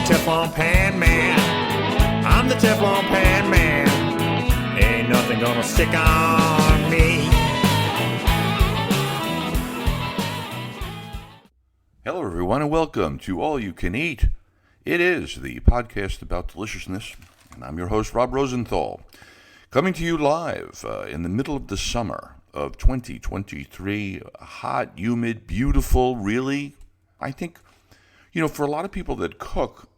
Teflon Pan Man. I'm the Teflon Pan Man. Ain't nothing gonna stick on me. Hello, everyone, and welcome to All You Can Eat. It is the podcast about deliciousness, and I'm your host, Rob Rosenthal, coming to you live in the middle of the summer of 2023. Hot, humid, beautiful, really. I think, for a lot of people that cook,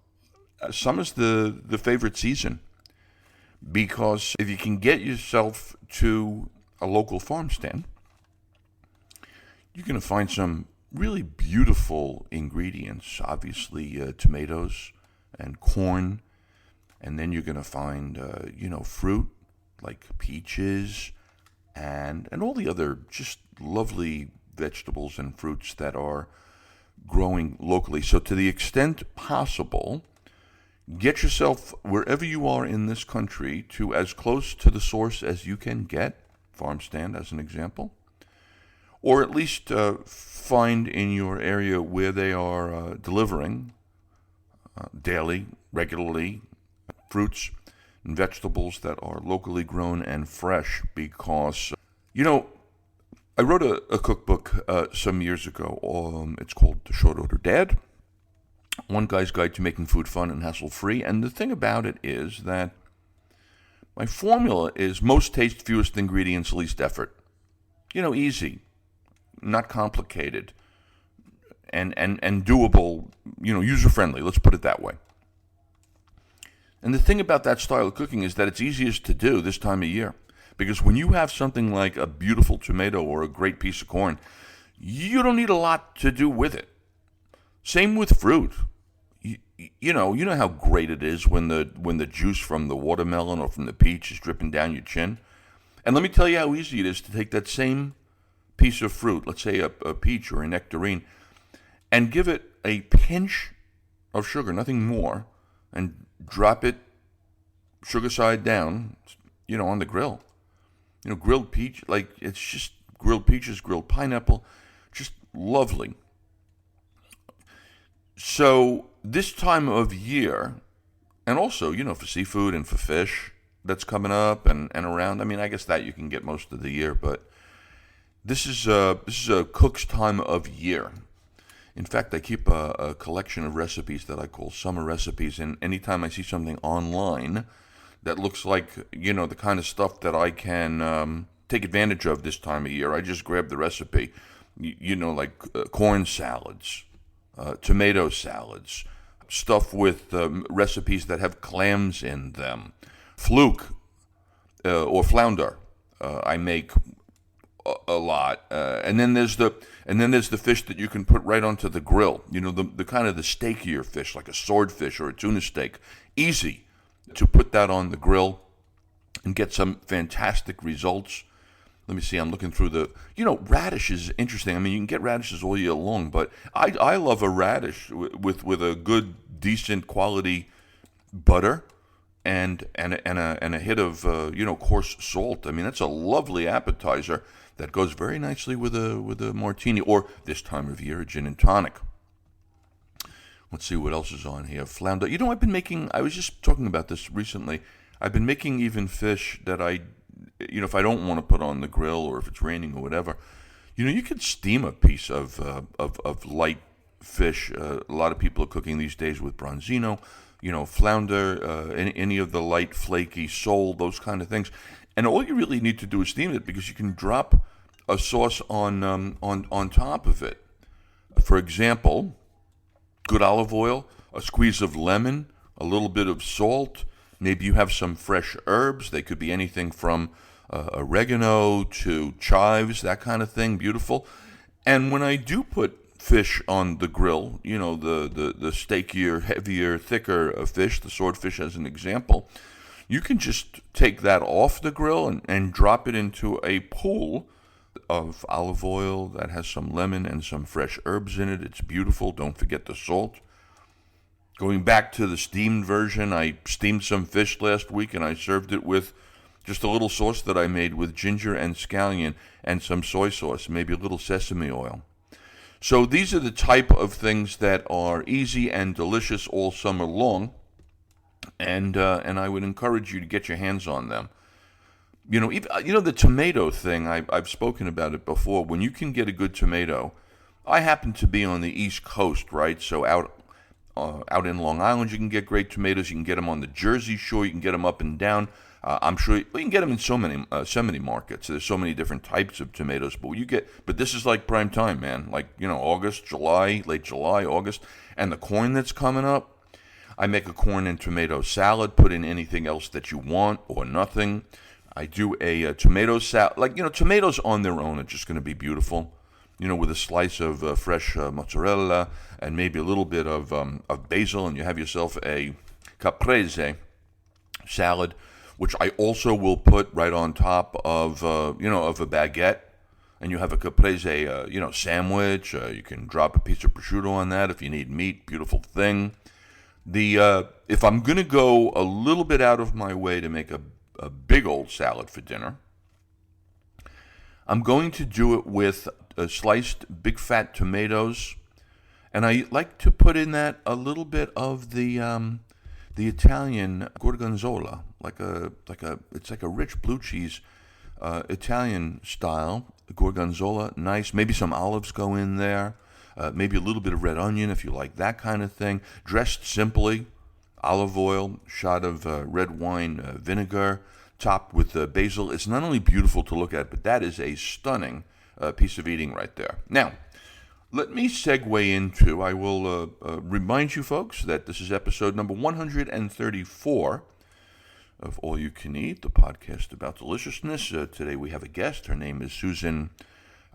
summer's the favorite season, because if you can get yourself to a local farm stand, you're going to find some really beautiful ingredients. Obviously, tomatoes and corn, and then you're going to find, fruit like peaches and all the other just lovely vegetables and fruits that are growing locally. So to the extent possible, get yourself, wherever you are in this country, to as close to the source as you can get, farm stand as an example, or at least find in your area where they are delivering daily, regularly, fruits and vegetables that are locally grown and fresh. Because, I wrote a cookbook some years ago. It's called The Short Order Dad, One Guy's Guide to Making Food Fun and Hassle-Free. And the thing about it is that my formula is most taste, fewest ingredients, least effort. Easy, not complicated, and doable, user-friendly, let's put it that way. And the thing about that style of cooking is that it's easiest to do this time of year. Because when you have something like a beautiful tomato or a great piece of corn, you don't need a lot to do with it. Same with fruit. You know how great it is when the juice from the watermelon or from the peach is dripping down your chin. And let me tell you how easy it is to take that same piece of fruit, let's say a peach or a nectarine, and give it a pinch of sugar, nothing more, and drop it sugar side down, on the grill. Grilled peach, it's just grilled peaches, grilled pineapple, just lovely. So this time of year, and also, for seafood and for fish that's coming up and around, I guess that you can get most of the year, but this is a cook's time of year. In fact, I keep a collection of recipes that I call summer recipes, and anytime I see something online that looks like, the kind of stuff that I can take advantage of this time of year, I just grab the recipe. Like corn salads, tomato salads, stuff with recipes that have clams in them, fluke or flounder. I make a lot, and then there's the fish that you can put right onto the grill. The kind of the steakier fish, like a swordfish or a tuna steak. Easy to put that on the grill and get some fantastic results. Let me see, I'm looking through radish is interesting. You can get radishes all year long, but I love a radish with a good, decent quality butter and a hit of coarse salt. That's a lovely appetizer that goes very nicely with a martini, or this time of year, a gin and tonic. Let's see what else is on here. Flounder. I was just talking about this recently. I've been making even fish that if I don't want to put on the grill, or if it's raining or whatever, you could steam a piece of light fish. A lot of people are cooking these days with bronzino, flounder, any of the light, flaky sole, those kind of things. And all you really need to do is steam it, because you can drop a sauce on top of it. For example, good olive oil, a squeeze of lemon, a little bit of salt. Maybe you have some fresh herbs. They could be anything from oregano to chives, that kind of thing. Beautiful. And when I do put fish on the grill, the steakier, heavier, thicker fish, the swordfish as an example, you can just take that off the grill and drop it into a pool of olive oil that has some lemon and some fresh herbs in it. It's beautiful. Don't forget the salt. Going back to the steamed version, I steamed some fish last week, and I served it with just a little sauce that I made with ginger and scallion and some soy sauce, maybe a little sesame oil. So these are the type of things that are easy and delicious all summer long, and I would encourage you to get your hands on them. The tomato thing. I've spoken about it before. When you can get a good tomato, I happen to be on the East Coast, right? So out in Long Island, you can get great tomatoes. You can get them on the Jersey Shore. You can get them up and down. I'm sure you can get them in so many markets. There's so many different types of tomatoes. But this is like prime time, man. Like August, July, late July, August, and the corn that's coming up. I make a corn and tomato salad. Put in anything else that you want or nothing. I do a tomato salad. Tomatoes on their own are just going to be beautiful. With a slice of fresh mozzarella and maybe a little bit of basil, and you have yourself a caprese salad, which I also will put right on top of of a baguette, and you have a caprese sandwich. You can drop a piece of prosciutto on that if you need meat. Beautiful thing. If I'm gonna go a little bit out of my way to make a big old salad for dinner, I'm going to do it with sliced big fat tomatoes, and I like to put in that a little bit of the Italian gorgonzola, it's like a rich blue cheese, Italian style gorgonzola. Nice, maybe some olives go in there, maybe a little bit of red onion if you like that kind of thing. Dressed simply, olive oil, shot of red wine vinegar, topped with basil. It's not only beautiful to look at, but that is a stunning piece of eating right there. Now, let me segue into, I will remind you folks that this is episode number 134 of All You Can Eat, the podcast about deliciousness. Today we have a guest. Her name is Susan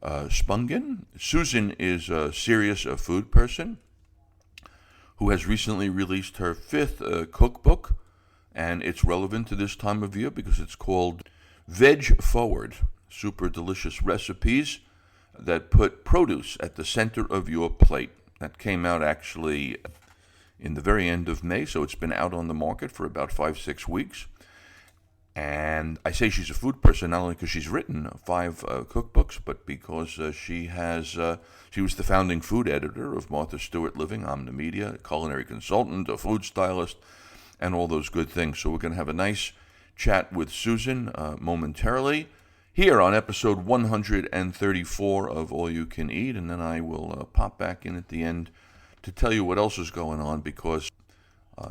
Spungen. Susan is a serious food person who has recently released her fifth cookbook, and it's relevant to this time of year because it's called Veg Forward, Super Delicious Recipes that Put Produce at the Center of Your Plate. That came out actually in the very end of May, so it's been out on the market for about 5-6 weeks. And I say she's a food person not only because she's written 5 cookbooks, but because she was the founding food editor of Martha Stewart Living, Omnimedia, a culinary consultant, a food stylist, and all those good things. So we're going to have a nice chat with Susan momentarily here on episode 134 of All You Can Eat, and then I will pop back in at the end to tell you what else is going on, because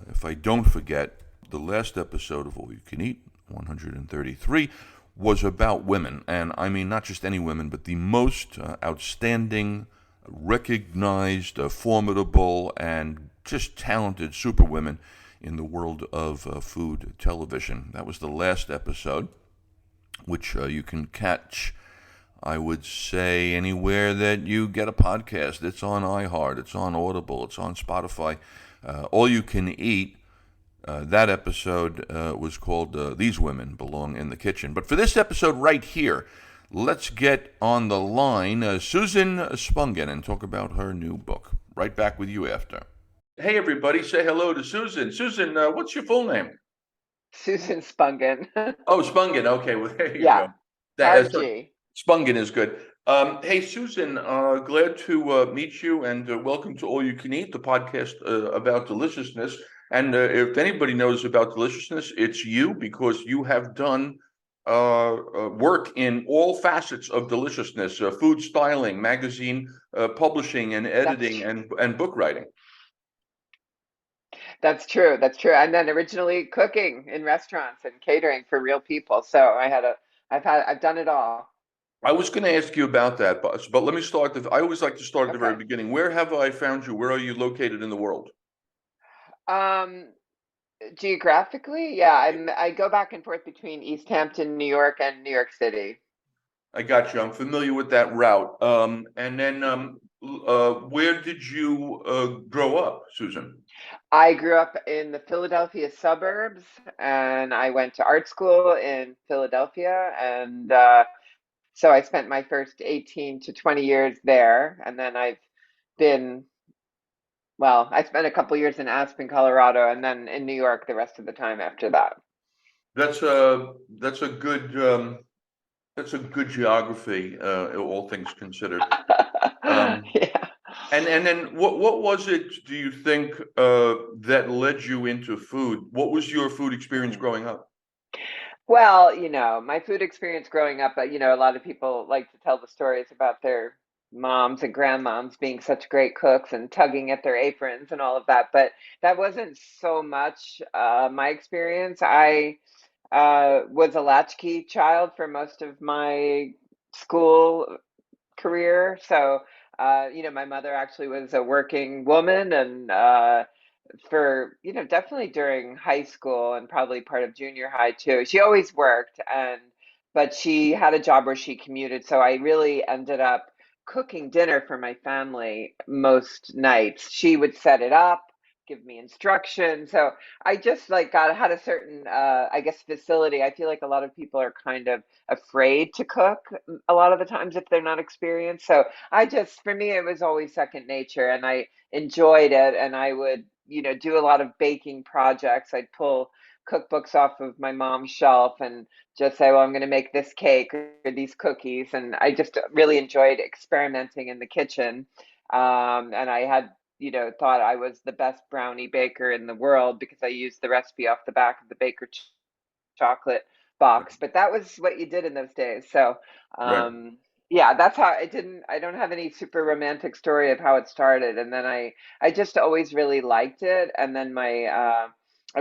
if I don't forget, the last episode of All You Can Eat, 133, was about women, and I mean not just any women, but the most outstanding, recognized, formidable, and just talented superwomen in the world of food television. That was the last episode, which you can catch, I would say, anywhere that you get a podcast. It's on iHeart, it's on Audible, it's on Spotify. All You Can Eat, that episode was called These Women Belong in the Kitchen. But for this episode right here, let's get on the line Susan Spungen and talk about her new book. Right back with you after. Hey, everybody, say hello to Susan. Susan, what's your full name? Susan Spungen. Oh, Spungen. Okay, well, there you Yeah. go. RG. Spungen is good. Hey, Susan, glad to meet you, and welcome to All You Can Eat, the podcast about deliciousness. And if anybody knows about deliciousness, it's you, because you have done work in all facets of deliciousness, food styling, magazine publishing and editing, and book writing. That's true. That's true. And then originally cooking in restaurants and catering for real people. So I've done it all. I was going to ask you about that, but let me start. I always like to start at the very beginning. Where have I found you? Where are you located in the world? Geographically, yeah, I go back and forth between East Hampton, New York, and New York City. I got you. I'm familiar with that route. And then where did you grow up, Susan? I grew up in the Philadelphia suburbs, and I went to art school in Philadelphia, and so I spent my first 18 to 20 years there, and then I spent a couple years in Aspen, Colorado, and then in New York the rest of the time after that. That's a good geography, all things considered. Um, Yeah. and then what was it, do you think, that led you into food? What was your food experience Mm. growing up? Well, my food experience growing up, a lot of people like to tell the stories about their moms and grandmoms being such great cooks and tugging at their aprons and all of that, but that wasn't so much my experience. I was a latchkey child for most of my school career. So, my mother actually was a working woman and for, definitely during high school and probably part of junior high too. She always worked but she had a job where she commuted. So I really ended up cooking dinner for my family most nights. She would set it up, give me instructions. So I just like had a certain, I guess, facility. I feel like a lot of people are kind of afraid to cook a lot of the times if they're not experienced. So for me, it was always second nature and I enjoyed it. And I would, do a lot of baking projects. I'd pull cookbooks off of my mom's shelf and just say, well, I'm going to make this cake or these cookies. And I just really enjoyed experimenting in the kitchen. And I had, thought I was the best brownie baker in the world because I used the recipe off the back of the baker chocolate box, but that was what you did in those days. So, Right. yeah, that's how I don't have any super romantic story of how it started. And then I just always really liked it. And then I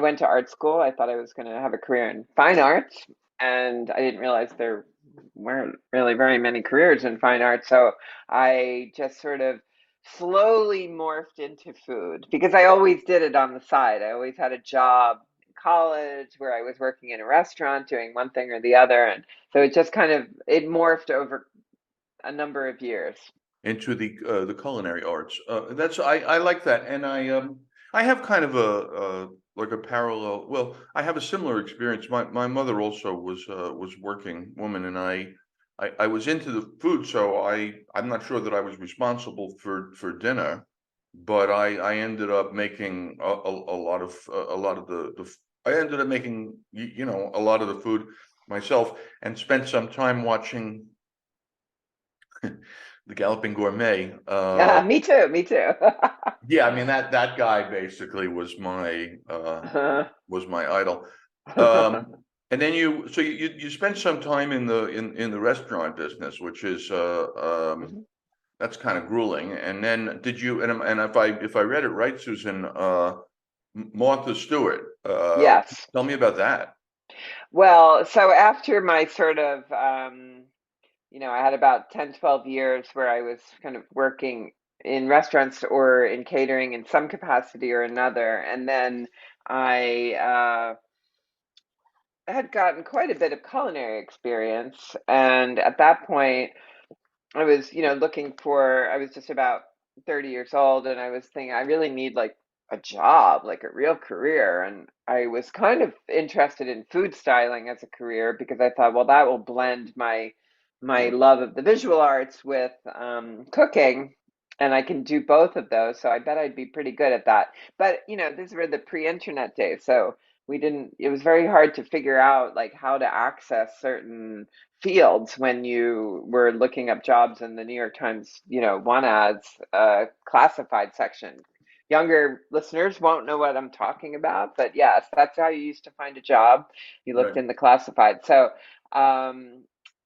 went to art school. I thought I was going to have a career in fine arts, and I didn't realize there weren't really very many careers in fine arts. So I just sort of slowly morphed into food because I always did it on the side. I always had a job college where I was working in a restaurant doing one thing or the other. And so it just kind of it morphed over a number of years. Into the culinary arts. That's I like that, and I have kind of a like a parallel. Well, I have a similar experience. My mother also was working woman, and I was into the food, so I'm not sure that I was responsible for dinner, but I ended up making a lot of I ended up making a lot of the food myself, and spent some time watching the Galloping Gourmet. Yeah, me too, me too. Yeah, I mean that guy basically was my idol. Um, and then you spent some time in the restaurant business, which is that's kind of grueling. And then did you and if I read it right, Susan, Martha Stewart, Yes. tell me about that. Well, so after my sort of I had about 10, 12 years where I was kind of working in restaurants or in catering in some capacity or another. And then I had gotten quite a bit of culinary experience. And at that point, I was, I was just about 30 years old and I was thinking, I really need like a job, like a real career. And I was kind of interested in food styling as a career because I thought, well, that will blend my love of the visual arts with cooking. And I can do both of those. So I bet I'd be pretty good at that. But, these were the pre-internet days. So it was very hard to figure out like how to access certain fields when you were looking up jobs in the New York Times, want ads, classified section. Younger listeners won't know what I'm talking about, but yes, that's how you used to find a job. You looked Right. in the classified. So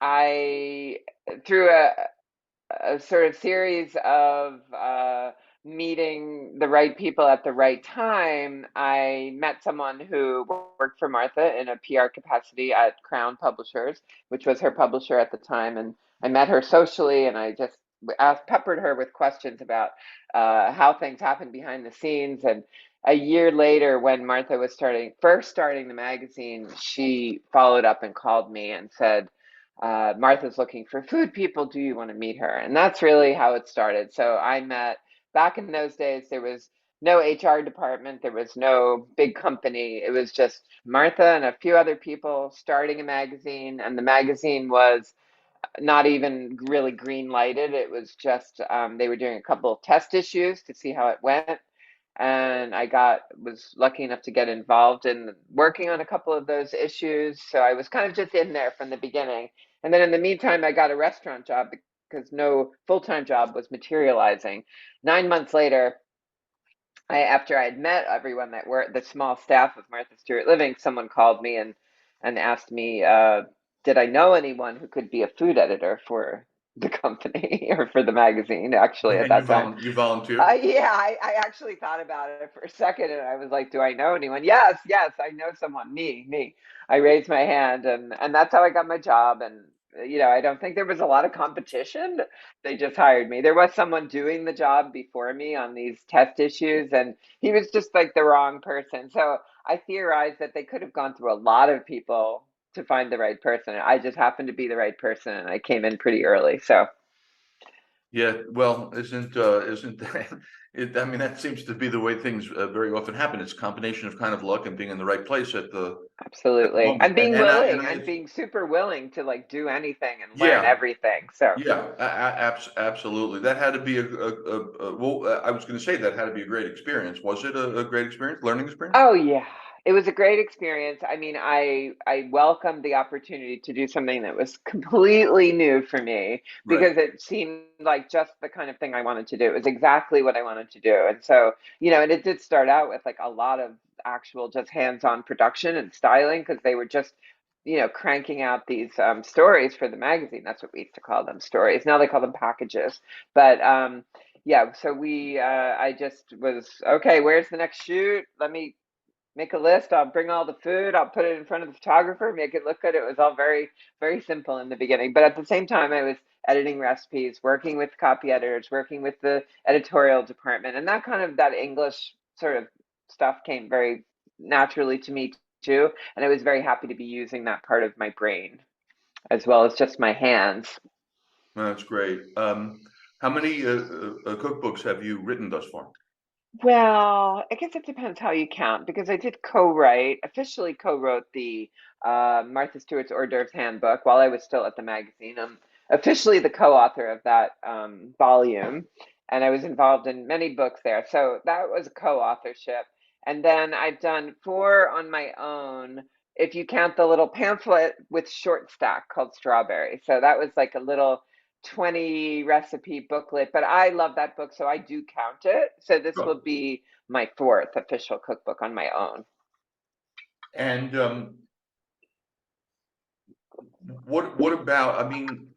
I, through a sort of series of meeting the right people at the right time, I met someone who worked for Martha in a PR capacity at Crown Publishers, which was her publisher at the time. And I met her socially, and I just peppered her with questions about how things happen behind the scenes. And a year later, when Martha was first starting the magazine, she followed up and called me and said, Martha's looking for food people. Do you want to meet her? And that's really how it started. So I met back in those days, there was no HR department, there was no big company. It was just Martha and a few other people starting a magazine. And the magazine was not even really green lighted. It was just, they were doing a couple of test issues to see how it went. And was lucky enough to get involved in working on a couple of those issues. So I was kind of just in there from the beginning. And then in the meantime, I got a restaurant job because no full-time job was materializing. 9 months later, after I had met everyone that were the small staff of Martha Stewart Living, someone called me and asked me, did I know anyone who could be a food editor for the company or for the magazine, actually, at And that time. you volunteered? Yeah, I actually thought about it for a second and I was like, do I know anyone? Yes, yes, I know someone. Me. I raised my hand and that's how I got my job. And, I don't think there was a lot of competition. They just hired me. There was someone doing the job before me on these test issues, and he was just like the wrong person. So I theorized that they could have gone through a lot of people to find the right person. I just happened to be the right person and I came in pretty early. So Yeah, well, isn't that it? I mean, that seems to be the way things very often happen. It's a combination of kind of luck and being in the right place at the absolutely. moment. I'm being And willing. I I'm being super willing to like do anything and learn yeah, everything. So yeah, absolutely. That had to be well, I was going to say that had to be a great experience. Was it a great experience, learning experience? oh yeah, it was a great experience. I mean, I welcomed the opportunity to do something that was completely new for me Right. because it seemed like just the kind of thing I wanted to do. It was exactly what I wanted to do. And so, and it did start out with like a lot of actual just hands-on production and styling because they were just cranking out these stories for the magazine. That's what we used to call them, stories. Now they call them packages. But yeah, so I just was okay. Where's the next shoot? Let me make a list. I'll bring all the food. I'll put it in front of the photographer, make it look good. It was all very, very simple in the beginning. But at the same time, I was editing recipes, working with copy editors, working with the editorial department. And that English sort of stuff came very naturally to me too. And I was very happy to be using that part of my brain as well as just my hands. That's great. How many cookbooks have you written thus far? Well, I guess it depends how you count because I did co-write, officially co-wrote the Martha Stewart's hors d'oeuvres handbook while I was still at the magazine. I'm officially the co-author of that volume, and I was involved in many books there. So that was a co-authorship. And then I've done four on my own, if you count the little pamphlet with short stack called Strawberry. So that was like a little 20 recipe booklet, but I love that book, so I do count it. So this Sure. will be my fourth official cookbook on my own. And what about? I mean,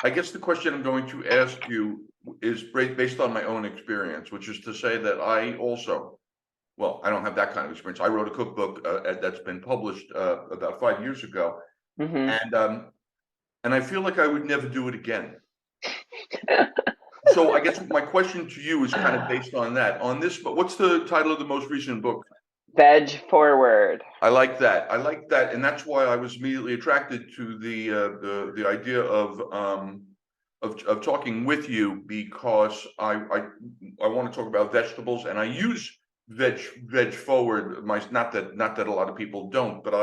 I guess the question I'm going to ask you is based on my own experience, which is to say that I also, well, I don't have that kind of experience. I wrote a cookbook that's been published about 5 years ago, Hmm. and I feel like I would never do it again. So I guess my question to you is kind of based on that. On this, but what's the title of the most recent book? Veg forward. I like that. I like that, and that's why I was immediately attracted to the idea of talking with you because I want to talk about vegetables, and I use veg forward. Not that a lot of people don't, but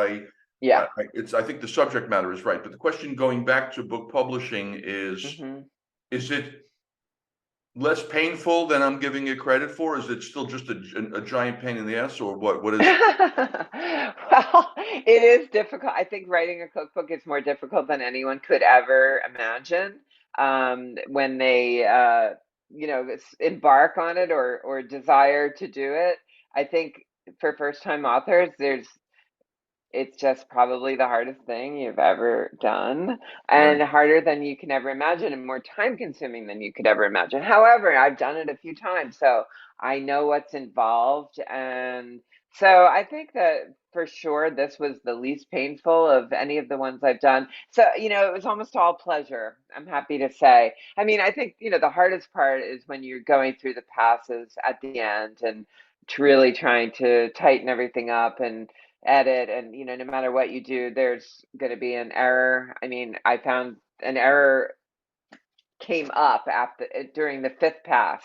Yeah. I think the subject matter is right. But the question going back to book publishing Hmm. is it less painful than I'm giving it credit for? Is it still just a giant pain in the ass, or what is? Well, it is difficult. I think writing a cookbook is more difficult than anyone could ever imagine. When they, embark on it or desire to do it. I think for first-time authors, it's just probably the hardest thing you've ever done Right. and harder than you can ever imagine and more time consuming than you could ever imagine. However, I've done it a few times, so I know what's involved. And so I think that for sure this was the least painful of any of the ones I've done. So, it was almost all pleasure, I'm happy to say. I mean, I think, the hardest part is when you're going through the passes at the end and really trying to tighten everything up and edit and no matter what you do there's going to be an error. I mean, I found an error came up after during the fifth pass,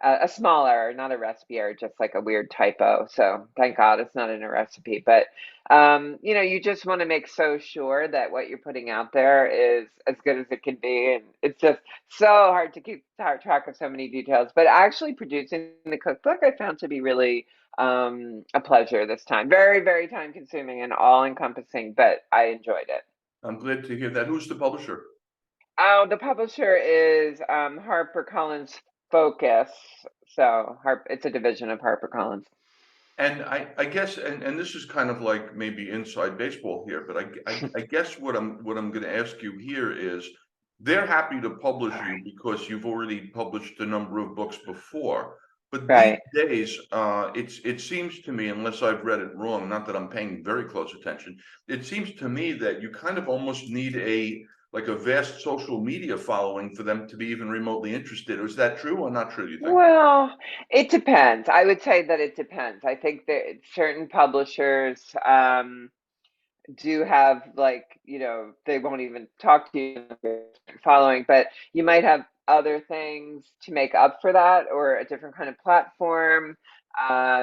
a small error, not a recipe error, just like a weird typo. So thank God it's not in a recipe. But you just want to make so sure that what you're putting out there is as good as it can be, and it's just so hard to keep track of so many details. But actually producing the cookbook, I found to be really a pleasure this time. Very, very time consuming and all encompassing, but I enjoyed it. I'm glad to hear that. Who's the publisher? Oh, the publisher is HarperCollins Focus. So it's a division of HarperCollins. And I guess, and this is kind of like maybe inside baseball here, but I guess what I'm going to ask you here is they're happy to publish you because you've already published a number of books before. But these Right. days, it seems to me, unless I've read it wrong, not that I'm paying very close attention, it seems to me that you kind of almost need a vast social media following for them to be even remotely interested. Is that true or not true, do you think? Well, it depends. I would say that it depends. I think that certain publishers do have, like, they won't even talk to you following, but you might have other things to make up for that, or a different kind of platform.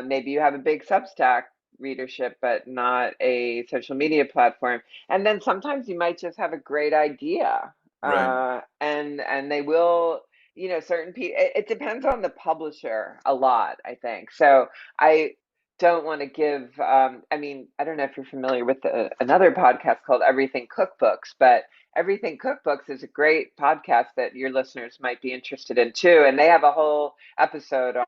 Maybe you have a big Substack readership, but not a social media platform. And then sometimes you might just have a great idea, Right. and they will. Certain people. It depends on the publisher a lot, I think. So I don't want to give I mean, I don't know if you're familiar with another podcast called Everything Cookbooks, but Everything Cookbooks is a great podcast that your listeners might be interested in too, and they have a whole episode on,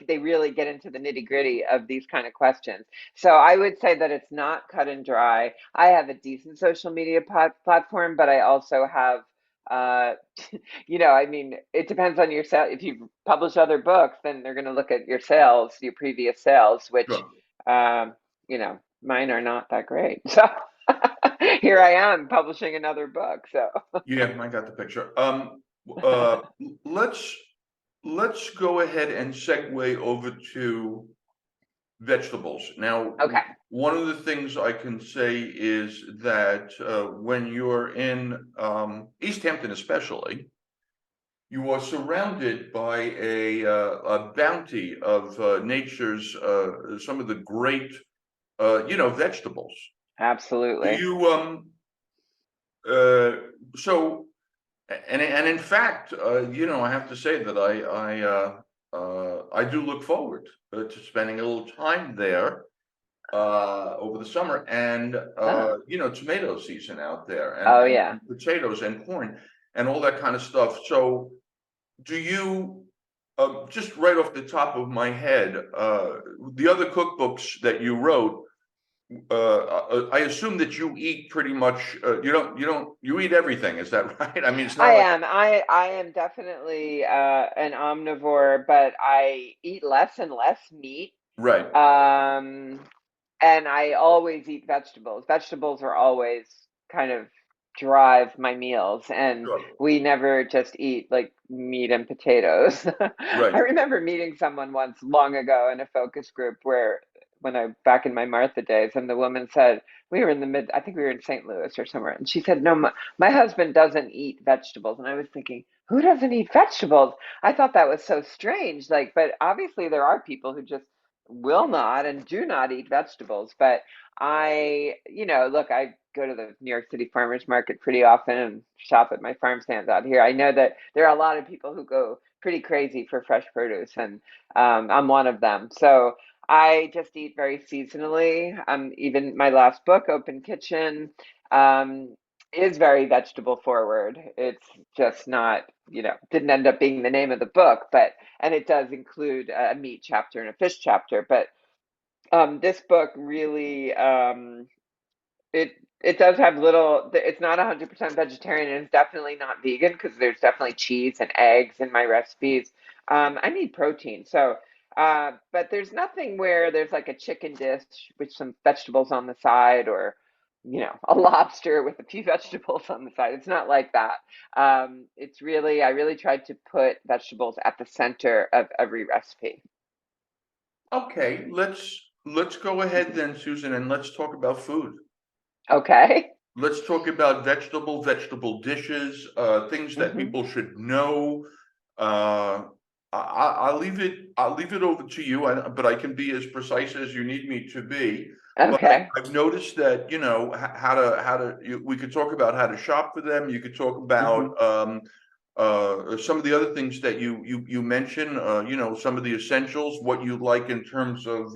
they really get into the nitty gritty of these kind of questions. So I would say that it's not cut and dry. I have a decent social media platform, but I also have uh I mean, it depends on your sale. If you publish other books, then they're going to look at your sales, your previous sales, which, Sure. mine are not that great. So here I am publishing another book. So, Yeah, I got the picture. Uh, let's let's go ahead and segue over to vegetables. Now, okay. one of the things I can say is that when you're in East Hampton, especially, you are surrounded by a bounty of nature's some of the great vegetables. Do Absolutely. you uh, so? And in fact, I have to say that I do look forward to spending a little time there over the summer, and Oh, tomato season out there, oh and yeah. potatoes and corn and all that kind of stuff. So, do you just right off the top of my head, the other cookbooks that you wrote? I assume that you eat pretty much. You eat everything. Is that right? I mean, it's not I like am. I am definitely an omnivore, but I eat less and less meat. right. Um, and I always eat vegetables. Vegetables are always kind of drive my meals, and Sure. we never just eat like meat and potatoes. I Right. remember meeting someone once long ago in a focus group where when I back in my Martha days, and the woman said we were in the mid, I think we were in St. Louis or somewhere, and she said, "No, my husband doesn't eat vegetables," and I was thinking, who doesn't eat vegetables? I thought that was so strange. Like, but obviously there are people who just will not and do not eat vegetables. But look, I go to the New York City farmers market pretty often and shop at my farm stands out here. I know that there are a lot of people who go pretty crazy for fresh produce, and I'm one of them. So I just eat very seasonally. Even my last book, Open Kitchen, um, is very vegetable forward. It's just not, didn't end up being the name of the book, but and it does include a meat chapter and a fish chapter. But this book really, it does have little. It's not 100% vegetarian, and it's definitely not vegan because there's definitely cheese and eggs in my recipes. I need protein, so. But there's nothing where there's like a chicken dish with some vegetables on the side, or a lobster with a few vegetables on the side. It's not like that. It's really, I really tried to put vegetables at the center of every recipe. Okay. Let's go ahead then, Susan, and let's talk about food. Okay. Let's talk about vegetable dishes, things that Hmm. people should know. Uh, I'll leave it over to you, but I can be as precise as you need me to be. But Okay. I've noticed that, we could talk about how to shop for them. You could talk Hmm. about some of the other things that you mentioned. Some of the essentials, what you like in terms of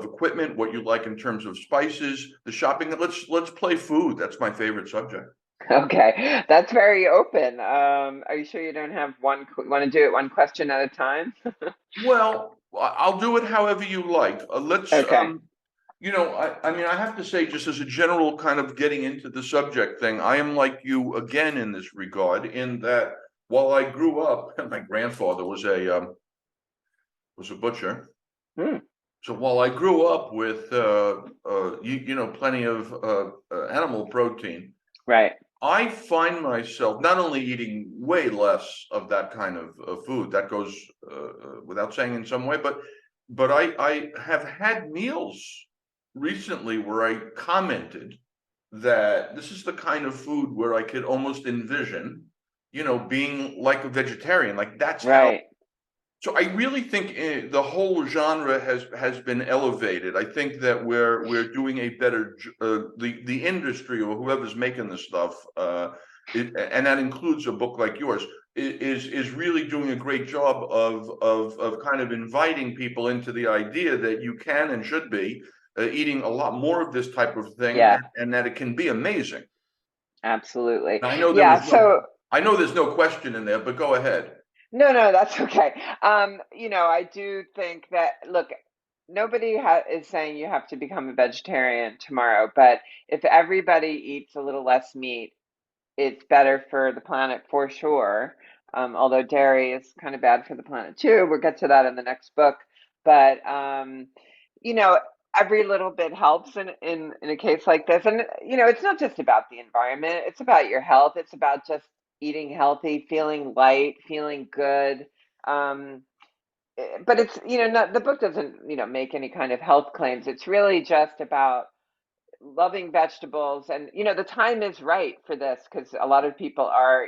equipment, what you like in terms of spices, the shopping. Let's play food. That's my favorite subject. Okay, that's very open. Are you sure you don't have one? Want to do it one question at a time? Well, I'll do it however you like. Let's, Okay. I mean, I have to say, just as a general kind of getting into the subject thing, I am like you again in this regard, in that while I grew up, my grandfather was a butcher. Hmm. So while I grew up with, plenty of animal protein, Right. I find myself not only eating way less of that kind of food, that goes without saying in some way, but I have had meals recently where I commented that this is the kind of food where I could almost envision, being like a vegetarian. Like that's how. Right. So I really think the whole genre has been elevated. I think that we're doing a better the industry or whoever's making this stuff, and that includes a book like yours, is really doing a great job of kind of inviting people into the idea that you can and should be eating a lot more of this type of thing, Yeah, and that it can be amazing. absolutely. Now, I know Yeah, so there's no question in there, but go ahead. no, no, that's okay. I do think that, look, nobody is saying you have to become a vegetarian tomorrow, but if everybody eats a little less meat, it's better for the planet for sure. Although dairy is kind of bad for the planet too. We'll get to that in the next book. But you know, every little bit helps in a case like this. And it's not just about the environment. It's about your health. It's about just eating healthy, feeling light, feeling good. Um, but it's not the book doesn't make any kind of health claims. It's really just about loving vegetables, and the time is right for this because a lot of people are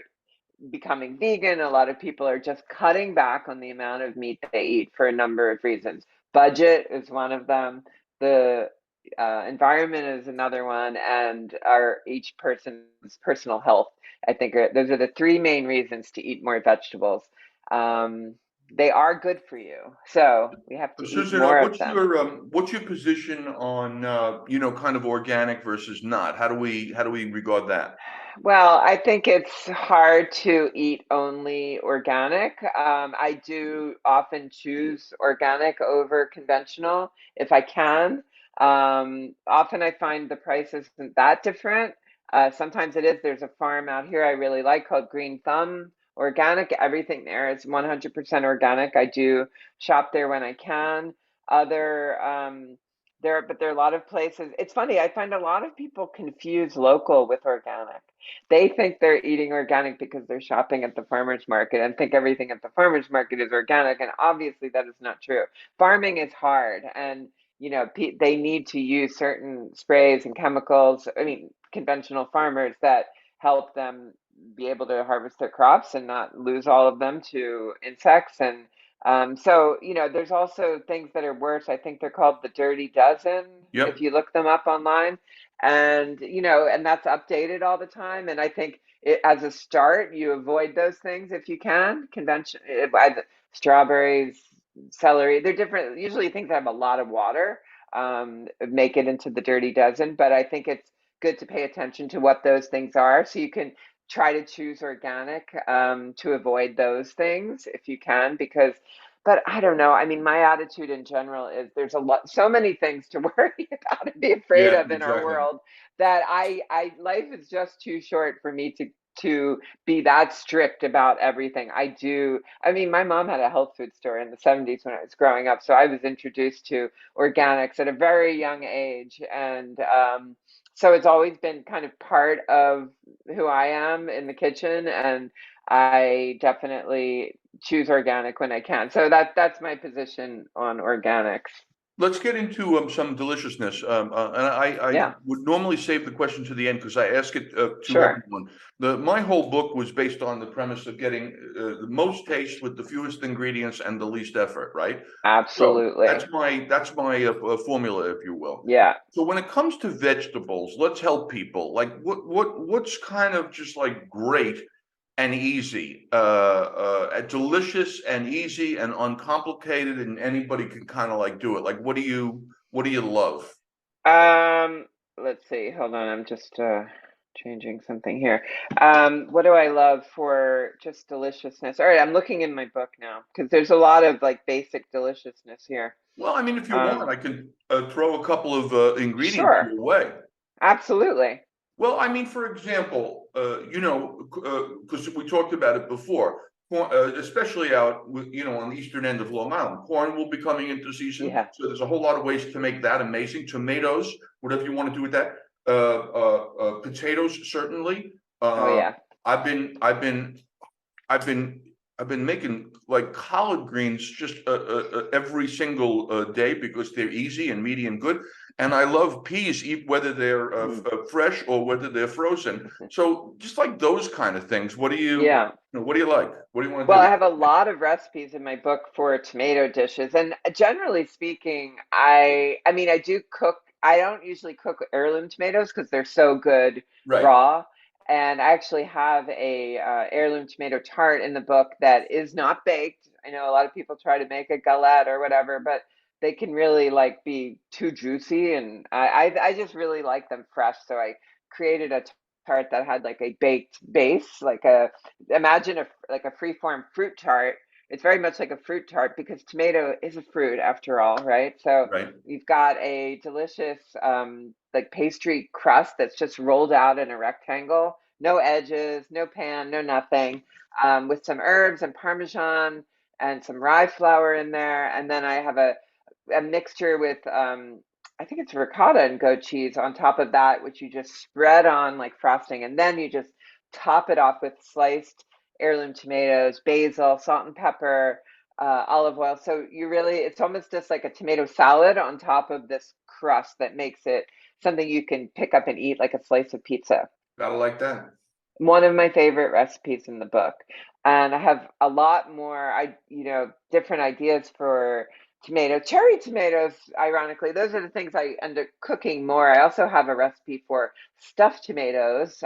becoming vegan. A lot of people are just cutting back on the amount of meat they eat for a number of reasons. Budget is one of them. The environment is another one, and our each person's personal health. I think those are the three main reasons to eat more vegetables. Um, they are good for you, so we have to eat Susan, more of them. what's your position on kind of organic versus not? How do we regard that? Well, I think it's hard to eat only organic. I do often choose organic over conventional if I can. Often I find the price isn't that different. Sometimes it is. There's a farm out here I really like called Green Thumb Organic. Everything there is 100% organic. I do shop there when I can. Other but there are a lot of places. It's funny, I find a lot of people confuse local with organic. They think they're eating organic because they're shopping at the farmer's market and think everything at the farmer's market is organic. And obviously, that is not true. Farming is hard, and they need to use certain sprays and chemicals. I mean, conventional farmers that help them be able to harvest their crops and not lose all of them to insects. And there's also things that are worse. I think they're called the dirty dozen if Yep. you look them up online, and that's updated all the time. And I think as a start, you avoid those things if you can. Strawberries, celery, they're different. Usually things that have a lot of water make it into the dirty dozen, but I think it's good to pay attention to what those things are so you can try to choose organic to avoid those things if you can, because but I don't know. I mean, my attitude in general is there's so many things to worry about and be afraid Yeah, of in our exactly. world that life is just too short for me to be that strict about everything. I mean, my mom had a health food store in the 70s when I was growing up, so I was introduced to organics at a very young age, and so it's always been kind of part of who I am in the kitchen, and I definitely choose organic when I can. So that's my position on organics. Let's get into some deliciousness. And I Yeah, would normally save the question to the end because I ask it to sure. everyone. My whole book was based on the premise of getting the most taste with the fewest ingredients and the least effort, right? So Absolutely. that's my formula, if you will. Yeah. So when it comes to vegetables, let's help people. Like what's kind of just like great and easy, delicious and easy and uncomplicated, and anybody can kind of like do it. Like, what do you love? Um, let's see. Hold on. I'm just changing something here. What do I love for just deliciousness? All right, I'm looking in my book now because there's a lot of like basic deliciousness here. Well, I mean, if you want, Um, I can throw a couple of ingredients sure, your way. absolutely. Well, I mean, for example, because we talked about it before, especially out, on the eastern end of Long Island, corn will be coming into season. Yeah. So there's a whole lot of ways to make that amazing. Tomatoes, whatever you want to do with that. Potatoes, certainly. Oh Uh, yeah. I've been, I've been, I've been, I've been making like collard greens just every single day because they're easy and meaty and good. And I love peas, whether they're Mm. fresh or whether they're frozen. So just like those kind of things. Yeah. What do you like? What do you want to Well, do? I have a lot of recipes in my book for tomato dishes, and generally speaking, I mean, I do cook. I don't usually cook heirloom tomatoes because they're so good Right, raw. And I actually have a heirloom tomato tart in the book that is not baked. I know a lot of people try to make a galette or whatever, but they can really like be too juicy, and I just really like them fresh. So I created a tart that had like a baked base, like a imagine a like a free-form fruit tart. It's very much like a fruit tart because tomato is a fruit after all, right? So right. you've got a delicious like pastry crust that's just rolled out in a rectangle, no edges, no pan, no nothing, with some herbs and Parmesan and some rye flour in there. And then I have a mixture with I think it's ricotta and goat cheese on top of that, which you just spread on like frosting, and then you just top it off with sliced heirloom tomatoes, basil, salt and pepper, olive oil. So you really, it's almost just like a tomato salad on top of this crust that makes it something you can pick up and eat like a slice of pizza. Gotta like that. One of my favorite recipes in the book. And I have a lot more, different ideas for cherry tomatoes, ironically. Those are the things I end up cooking more. I also have a recipe for stuffed tomatoes,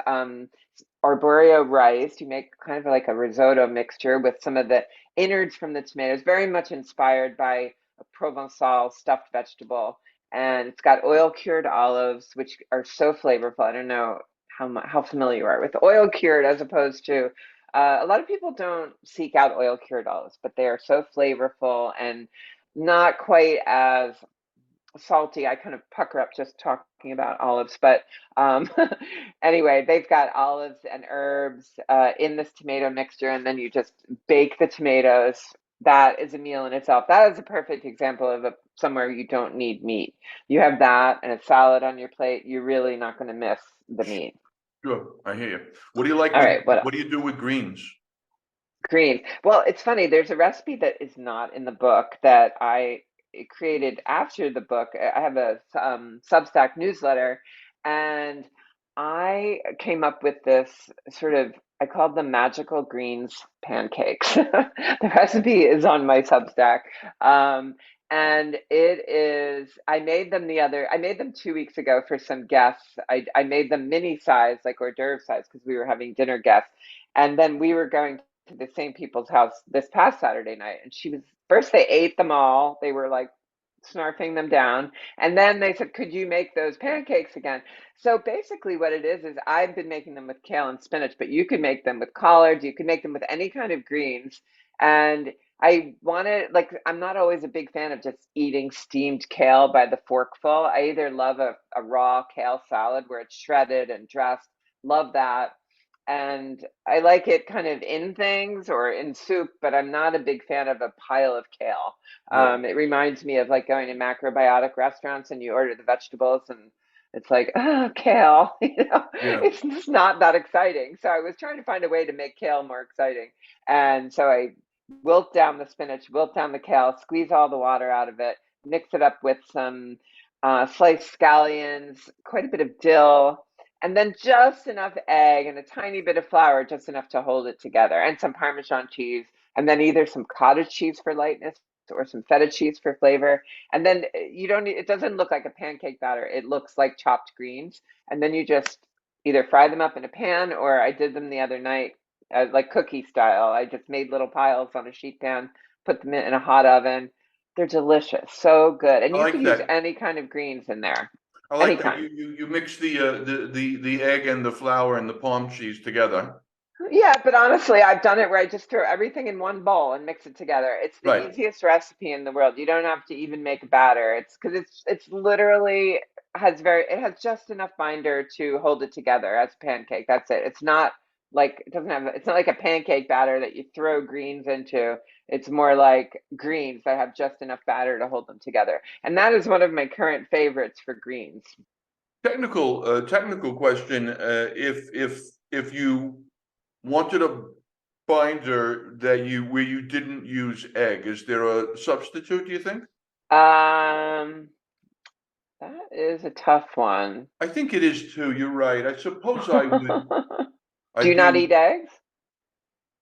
arborio rice. You make kind of like a risotto mixture with some of the innards from the tomatoes, very much inspired by a Provençal stuffed vegetable. And it's got oil cured olives, which are so flavorful. I don't know how familiar you are with oil cured as opposed to a lot of people don't seek out oil cured olives, but they are so flavorful and not quite as salty. I kind of pucker up just talking about olives, but um, anyway, they've got olives and herbs in this tomato mixture, and then you just bake the tomatoes. That is a meal in itself. That is a perfect example of somewhere you don't need meat. You have that and a salad on your plate. You're really not going to miss the meat. Sure, I hear you. What do you like All with? right, what What else? do you do with greens? Greens. Well, it's funny. There's a recipe that is not in the book that I created after the book. I have a Substack newsletter, and I came up with this sort of, I called them magical greens pancakes. The recipe is on my Substack. And it is, I made them 2 weeks ago for some guests. I made them mini size, like hors d'oeuvre size, because we were having dinner guests. And then we were going to the same people's house this past Saturday night. And she was, first they ate them all. They were like snarfing them down. And then they said, could you make those pancakes again? So basically what it is I've been making them with kale and spinach, but you can make them with collards. You can make them with any kind of greens. And I wanted, like, I'm not always a big fan of just eating steamed kale by the forkful. I either love a raw kale salad where it's shredded and dressed, love that. And I like it kind of in things or in soup, but I'm not a big fan of a pile of kale. Right. It reminds me of like going to macrobiotic restaurants and you order the vegetables and it's like, oh, kale, Yeah. it's just not that exciting. So I was trying to find a way to make kale more exciting. And so I wilt down the spinach, wilt down the kale, squeeze all the water out of it, mix it up with some sliced scallions, quite a bit of dill, and then just enough egg and a tiny bit of flour, just enough to hold it together, and some Parmesan cheese, and then either some cottage cheese for lightness or some feta cheese for flavor. And then you don't need, it doesn't look like a pancake batter. It looks like chopped greens. And then you just either fry them up in a pan, or I did them the other night, like cookie style. I just made little piles on a sheet pan, put them in a hot oven. They're delicious, so good. And I you like can use that. any kind of greens in there. I like that. anytime. You mix the egg and the flour and the palm cheese together. Yeah, but honestly, I've done it where I just throw everything in one bowl and mix it together. It's the Right. easiest recipe in the world. You don't have to even make a batter. It's because it's literally it has just enough binder to hold it together as a pancake. That's it. It's not like it doesn't have it's not like a pancake batter that you throw greens into. It's more like greens that have just enough batter to hold them together. And that is one of my current favorites for greens. Technical question. If you wanted a binder that you where you didn't use egg, is there a substitute, do you think? Um, that is a tough one. I think it is too. You're right. I suppose I would. I Do you not do. eat eggs?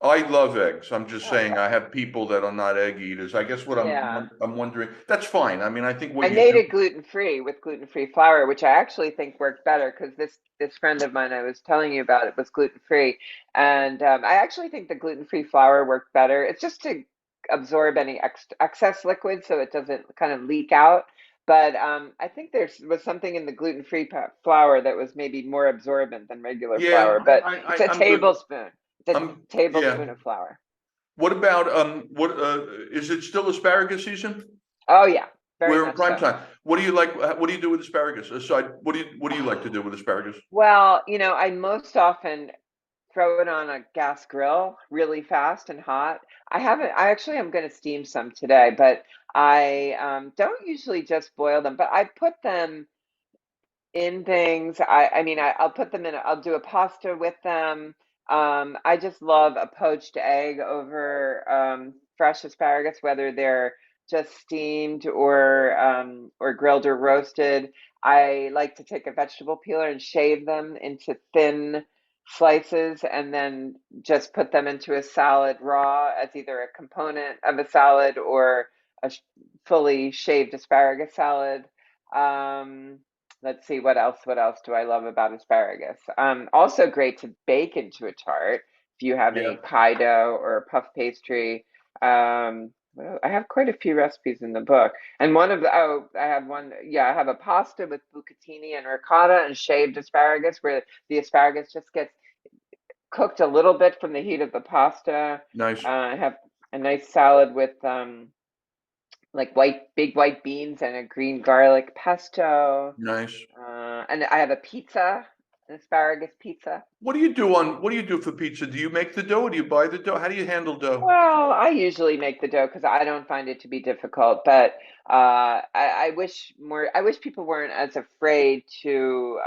I love eggs. I'm just saying Okay. I have people that are not egg eaters. I guess what Yeah. I'm wondering. That's fine. I mean, I think I what you made do. it gluten-free with gluten-free flour, which I actually think worked better because this friend of mine I was telling you about it was gluten-free, and I actually think the gluten-free flour worked better. It's just to absorb any excess liquid so it doesn't kind of leak out. But I think there was something in the gluten-free flour that was maybe more absorbent than regular Yeah, flour. But it's a I'm good. tablespoon. It's a Yeah. tablespoon of flour. What about what is it still asparagus season? Oh yeah, very We're in much prime so. time. What do you like? What do you do with asparagus? Aside, what do you like to do with asparagus? Well, I most often throw it on a gas grill really fast and hot. I actually am going to steam some today, but I don't usually just boil them, but I put them in things. I mean, I'll put them in, I'll do a pasta with them. I just love a poached egg over fresh asparagus, whether they're just steamed or grilled or roasted. I like to take a vegetable peeler and shave them into thin slices and then just put them into a salad raw as either a component of a salad or a fully shaved asparagus salad. Um, Let's see what else do I love about asparagus? Also great to bake into a tart if you have any Yeah, pie dough or puff pastry. Well, I have quite a few recipes in the book, and one of the I have one. Yeah, I have a pasta with bucatini and ricotta and shaved asparagus, where the asparagus just gets cooked a little bit from the heat of the pasta. nice, I have a nice salad with like big white beans and a green garlic pesto. nice. And I have a pizza, an asparagus pizza. What do you do for pizza? Do you make the dough or do you buy the dough? How do you handle dough? Well, I usually make the dough because I don't find it to be difficult, but I wish people weren't as afraid to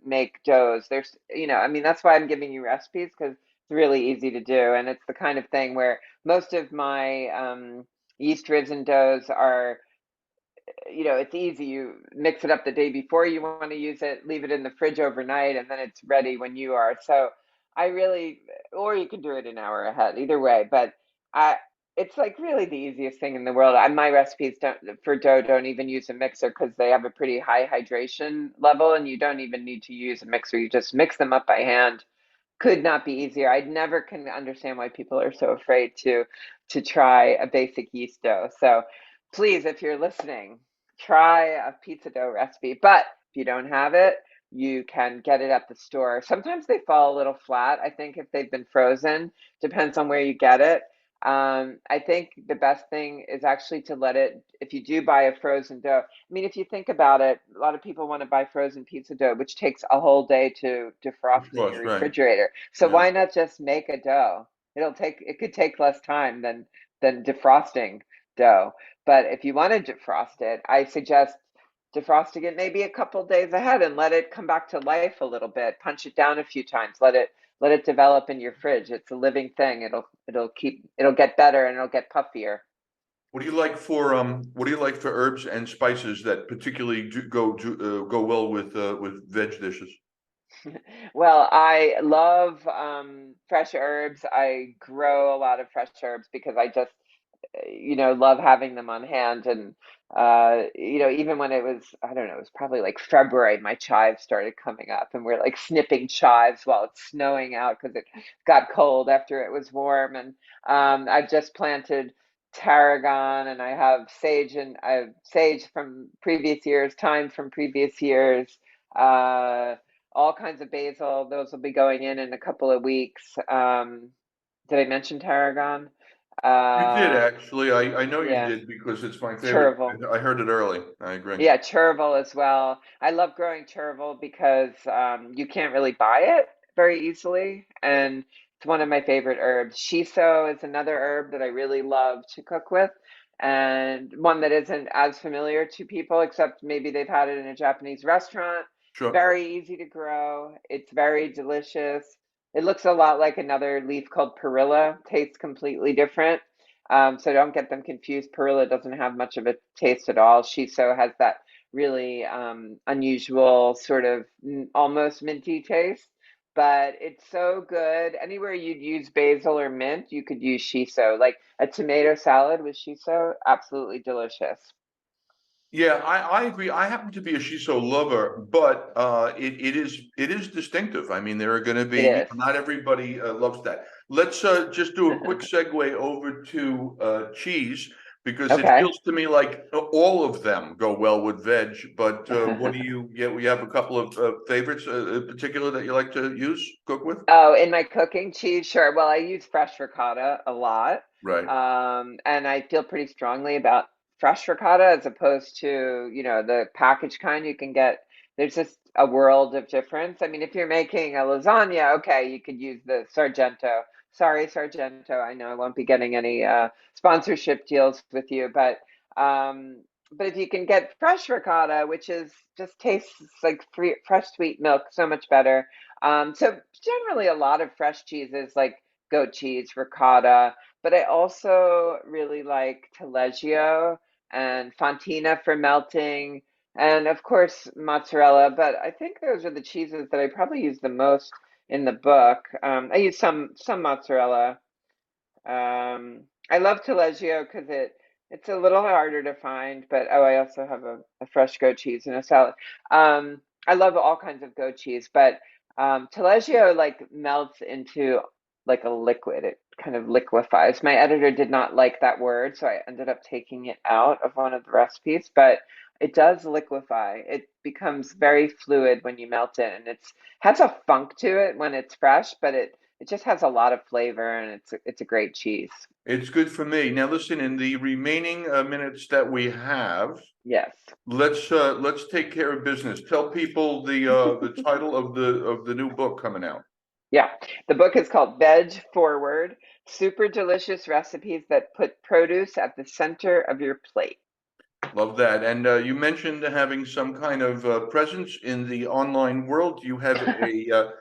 make doughs. I mean, that's why I'm giving you recipes because it's really easy to do, and it's the kind of thing where most of my yeast risen doughs are it's easy. You mix it up the day before you want to use it, leave it in the fridge overnight, and then it's ready when you are. So I really, or you can do it an hour ahead, either way. But I, it's like really the easiest thing in the world. My recipes don't for dough don't even use a mixer because they have a pretty high hydration level, and you don't even need to use a mixer. You just mix them up by hand. Could not be easier. I never can understand why people are so afraid to try a basic yeast dough. So please, if you're listening, try a pizza dough recipe. But if you don't have it, you can get it at the store. Sometimes they fall a little flat. I think if they've been frozen, depends on where you get it. I think the best thing is actually to let it, if you do buy a frozen dough, I mean, if you think about it, a lot of people want to buy frozen pizza dough, which takes a whole day to Of defrost in course, your right. refrigerator. So Yeah. why not just make a dough? It could take less time than defrosting dough. But if you want to defrost it, I suggest defrosting it maybe a couple days ahead and let it come back to life a little bit. Punch it down a few times. Let it develop in your fridge. It's a living thing. It'll get better and it'll get puffier. What do you like for herbs and spices that particularly go well with veg dishes? Well, I love fresh herbs. I grow a lot of fresh herbs because I just, love having them on hand. And, even when it was, I don't know, it was probably like February, my chives started coming up and we're like snipping chives while it's snowing out because it got cold after it was warm. And I've just planted tarragon, and I have sage, and I have sage from previous years, thyme from previous years, uh, all kinds of basil. Those will be going in a couple of weeks. Did I mention tarragon? You did Uh, actually. I know you yeah, did because it's my favorite. chervil. I heard it early. I agree. Yeah, chervil as well. I love growing chervil because you can't really buy it very easily, and it's one of my favorite herbs. Shiso is another herb that I really love to cook with, and one that isn't as familiar to people, except maybe they've had it in a Japanese restaurant. Sure. Very easy to grow. It's very delicious. It looks a lot like another leaf called perilla, tastes completely different. So don't get them confused. Perilla doesn't have much of a taste at all. Shiso has that really unusual sort of almost minty taste, but it's so good. Anywhere you'd use basil or mint, you could use shiso. Like a tomato salad with shiso, absolutely delicious. Yeah, I agree. I happen to be a shiso lover, but it is distinctive. I mean, there are going to be It is. not everybody loves that. Let's just do a quick segue over to cheese because it Okay. feels to me like all of them go well with veg. But what do you? Yeah, we have a couple of favorites in particular that you like to use, cook with. Oh, in my cooking cheese, sure. Well, I use fresh ricotta a lot. Right. And I feel pretty strongly about fresh ricotta as opposed to, the packaged kind you can get. There's just a world of difference. I mean, if you're making a lasagna, okay, you could use the Sargento. Sorry, Sargento. I know I won't be getting any sponsorship deals with you, but if you can get fresh ricotta, which is just tastes like fresh sweet milk, so much better. So generally a lot of fresh cheeses like goat cheese, ricotta, but I also really like Taleggio and Fontina for melting, and of course mozzarella. But I think those are the cheeses that I probably use the most in the book. I use some mozzarella. I love Taleggio because it's a little harder to find, but oh, I also have a fresh goat cheese in a salad. I love all kinds of goat cheese, but Taleggio like melts into like a liquid. It kind of liquefies. My editor did not like that word, so I ended up taking it out of one of the recipes, but it does liquefy. It becomes very fluid when you melt it, and it's has a funk to it when it's fresh, but it just has a lot of flavor, and it's a great cheese. It's good for me. Now, listen, in the remaining minutes that we have, Yes. let's take care of business. Tell people the title of the new book coming out. Yeah. The book is called Veg Forward: Super Delicious Recipes That Put Produce at the Center of Your Plate. Love that. And you mentioned having some kind of presence in the online world. Do you have a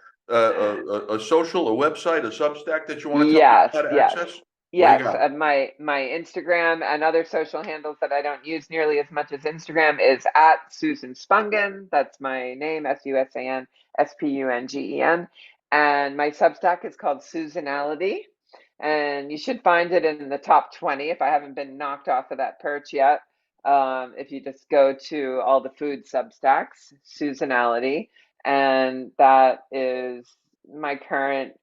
social, a website, a Substack that you want to tell people Yes, how to yes. access? What do you Yes, got? my Instagram and other social handles that I don't use nearly as much as Instagram is at Susan Spungen. That's my name, SUSAN SPUNGEN. And my Substack is called Susanality. And you should find it in the top 20 if I haven't been knocked off of that perch yet. If you just go to all the food Substacks, Susanality. And that is my current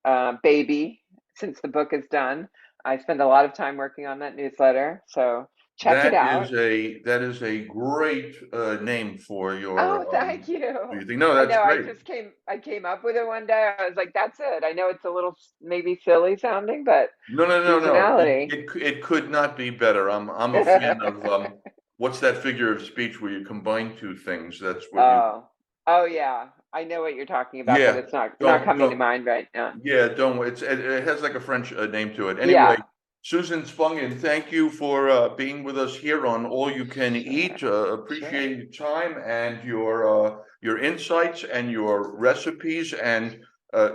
baby since the book is done. I spend a lot of time working on that newsletter, so check it out. That is a great name Oh, thank you. for your thing. No, I that's know great. I came up with it one day. I was like, that's it. I know it's a little maybe silly sounding, but No. Susanality. It could not be better. I'm a fan of what's that figure of speech where you combine two things? That's what you. Oh, oh yeah. I know what you're talking about, but Yeah. it's not coming to Don't. mind right now. Yeah, don't. It has like a French name to it. Anyway, Yeah. Susan Spungen, thank you for being with us here on All You Can Sure. Eat. Sure. Appreciate your time and your insights and your recipes. And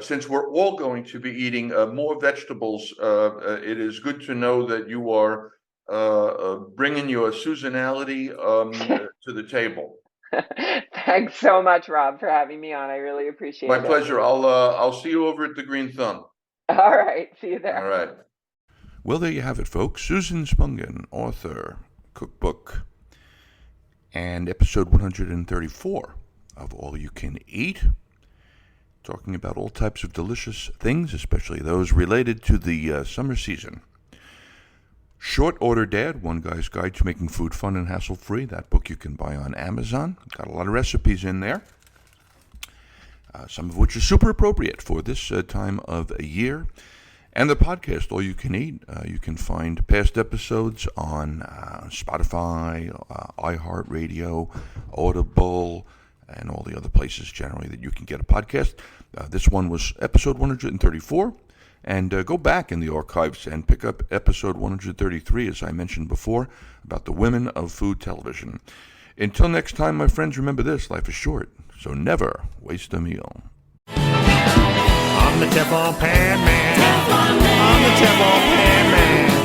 since we're all going to be eating more vegetables, it is good to know that you are bringing your Susanality to the table. Thanks so much, Rob, for having me on. I really My appreciate it. pleasure. I'll see you over at the Green Thumb. All right. See you All there. right. Well, there you have it, folks. Susan Spungen, author, cookbook, and episode 134 of All You Can Eat, talking about all types of delicious things, especially those related to the summer season. Short Order Dad, One Guy's Guide to Making Food Fun and Hassle-Free. That book you can buy on Amazon. Got a lot of recipes in there, some of which are super appropriate for this time of year. And the podcast, All You Can Eat. You can find past episodes on Spotify, iHeartRadio, Audible, and all the other places generally that you can get a podcast. This one was episode 134. And go back in the archives and pick up episode 133, as I mentioned before, about the women of food television. Until next time, my friends, remember this: life is short, so never waste a meal. I'm the Teflon Pan Man. I'm the Teflon Pan Man.